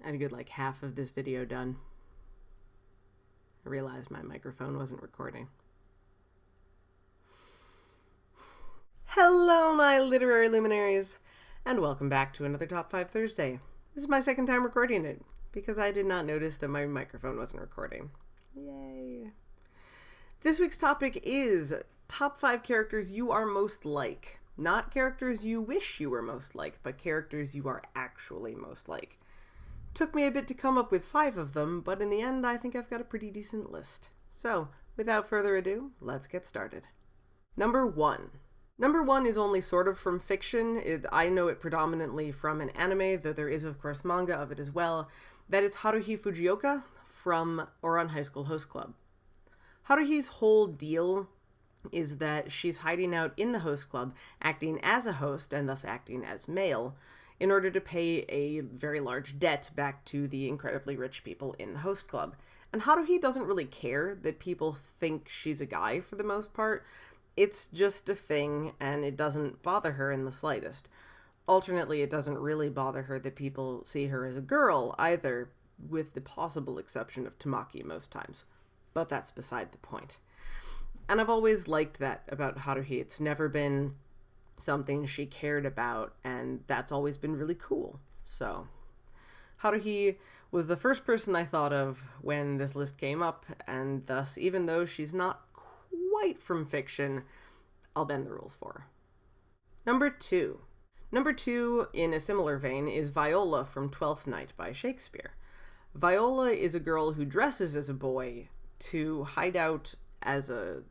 I had a good like half of this video done. I realized my microphone wasn't recording. Hello, my literary luminaries, and welcome back to another Top 5 Thursday. This is my second time recording it, because I did not notice that my microphone wasn't recording. Yay. This week's topic is top 5 characters you are most like. Not characters you wish you were most like, but characters you are actually most like. Took me a bit to come up with 5 of them, but in the end I think I've got a pretty decent list. So, without further ado, let's get started. Number 1. Number 1 is only sort of from fiction. I know it predominantly from an anime, though there is of course manga of it as well. That is Haruhi Fujioka from Ouran High School Host Club. Haruhi's whole deal is that she's hiding out in the host club, acting as a host and thus acting as male, in order to pay a very large debt back to the incredibly rich people in the host club. And Haruhi doesn't really care that people think she's a guy for the most part. It's just a thing, and it doesn't bother her in the slightest. Alternately, it doesn't really bother her that people see her as a girl either, with the possible exception of Tamaki most times. But that's beside the point. And I've always liked that about Haruhi. It's never been something she cared about, and that's always been really cool. So, Haruhi was the first person I thought of when this list came up, and thus, even though she's not quite from fiction, I'll bend the rules for her. Number 2. Number 2, in a similar vein, is Viola from Twelfth Night by Shakespeare. Viola is a girl who dresses as a boy to hide out as a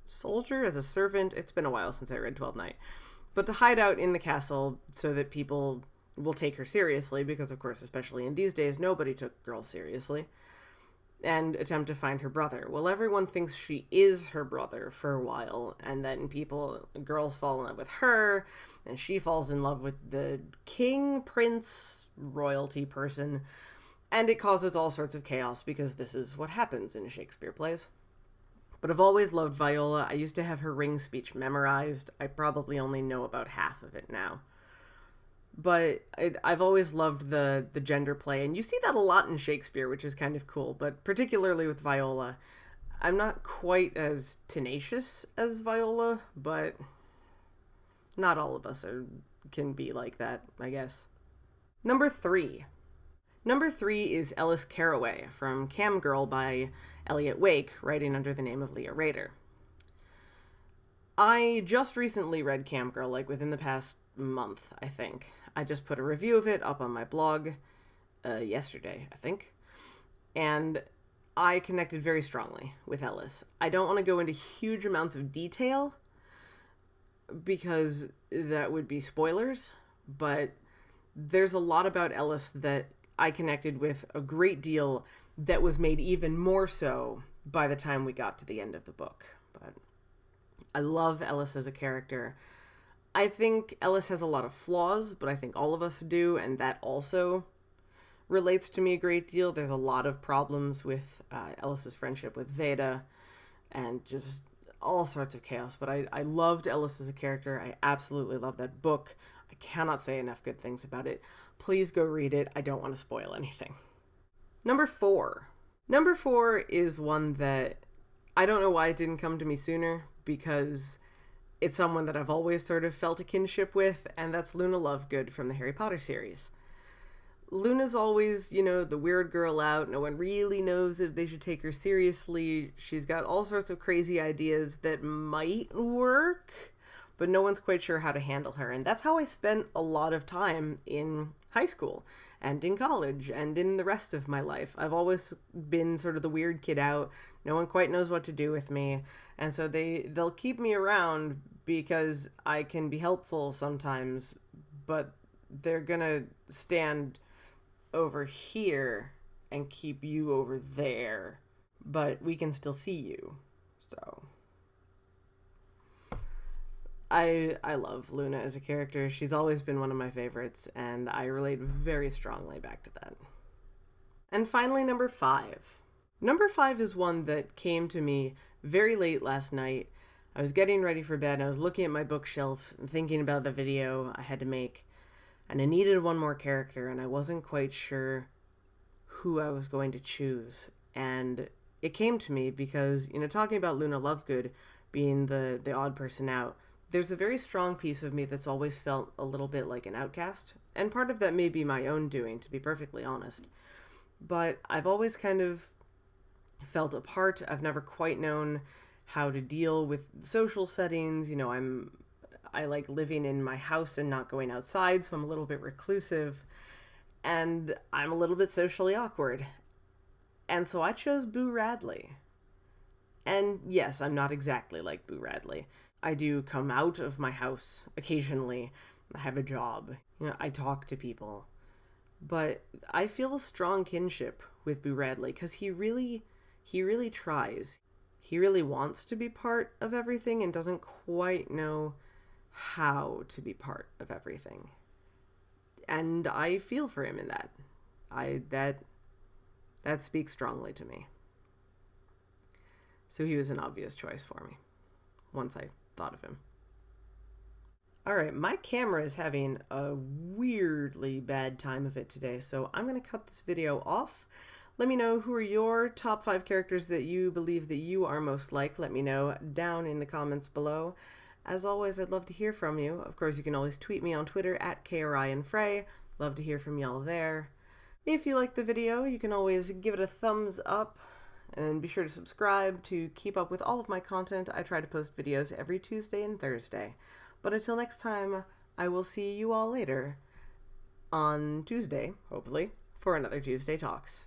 soldier, as a servant. It's been a while since I read Twelfth Night. But to hide out in the castle so that people will take her seriously, because of course, especially in these days, nobody took girls seriously, and attempt to find her brother. Well, everyone thinks she is her brother for a while, and then girls fall in love with her, and she falls in love with the king, prince, royalty person, and it causes all sorts of chaos because this is what happens in Shakespeare plays. But I've always loved Viola. I used to have her ring speech memorized. I probably only know about half of it now. But I've always loved the gender play, and you see that a lot in Shakespeare, which is kind of cool, but particularly with Viola. I'm not quite as tenacious as Viola, but not all of us can be like that, I guess. Number 3. Number 3 is Ellis Carraway from Cam Girl by Elliot Wake, writing under the name of Leah Rader. I just recently read Cam Girl, like within the past month, I think. I just put a review of it up on my blog yesterday, I think. And I connected very strongly with Ellis. I don't want to go into huge amounts of detail because that would be spoilers, but there's a lot about Ellis that I connected with a great deal that was made even more so by the time we got to the end of the book. But I love Ellis as a character. I think Ellis has a lot of flaws, but I think all of us do, and that also relates to me a great deal. There's a lot of problems with Ellis's friendship with Veda, and just all sorts of chaos, but I loved Ellis as a character. I absolutely love that book. I cannot say enough good things about it. Please go read it. I don't want to spoil anything. Number 4. Number 4 is one that I don't know why it didn't come to me sooner, because it's someone that I've always sort of felt a kinship with, and that's Luna Lovegood from the Harry Potter series. Luna's always, the weird girl out. No one really knows if they should take her seriously. She's got all sorts of crazy ideas that might work, but no one's quite sure how to handle her. And that's how I spent a lot of time in high school and in college and in the rest of my life. I've always been sort of the weird kid out. No one quite knows what to do with me. And so they'll keep me around because I can be helpful sometimes, but they're gonna stand over here and keep you over there, but we can still see you. So I love Luna as a character. She's always been one of my favorites, and I relate very strongly back to that. And finally, number 5. Number 5 is one that came to me very late last night. I was getting ready for bed, and I was looking at my bookshelf and thinking about the video I had to make, and I needed one more character, and I wasn't quite sure who I was going to choose. And it came to me because, talking about Luna Lovegood being the odd person out, there's a very strong piece of me that's always felt a little bit like an outcast. And part of that may be my own doing, to be perfectly honest. But I've always kind of felt apart. I've never quite known how to deal with social settings. I like living in my house and not going outside, so I'm a little bit reclusive. And I'm a little bit socially awkward. And so I chose Boo Radley. And yes, I'm not exactly like Boo Radley. I do come out of my house occasionally. I have a job. I talk to people. But I feel a strong kinship with Boo Radley because he really tries. He really wants to be part of everything and doesn't quite know how to be part of everything. And I feel for him in that. That speaks strongly to me. So he was an obvious choice for me once I thought of him. Alright, my camera is having a weirdly bad time of it today, so I'm going to cut this video off. Let me know who are your top 5 characters that you believe that you are most like. Let me know down in the comments below. As always, I'd love to hear from you. Of course, you can always tweet me on Twitter at KRIanFrey. Love to hear from y'all there. If you liked the video, you can always give it a thumbs up. And be sure to subscribe to keep up with all of my content. I try to post videos every Tuesday and Thursday. But until next time, I will see you all later on Tuesday, hopefully, for another Tuesday Talks.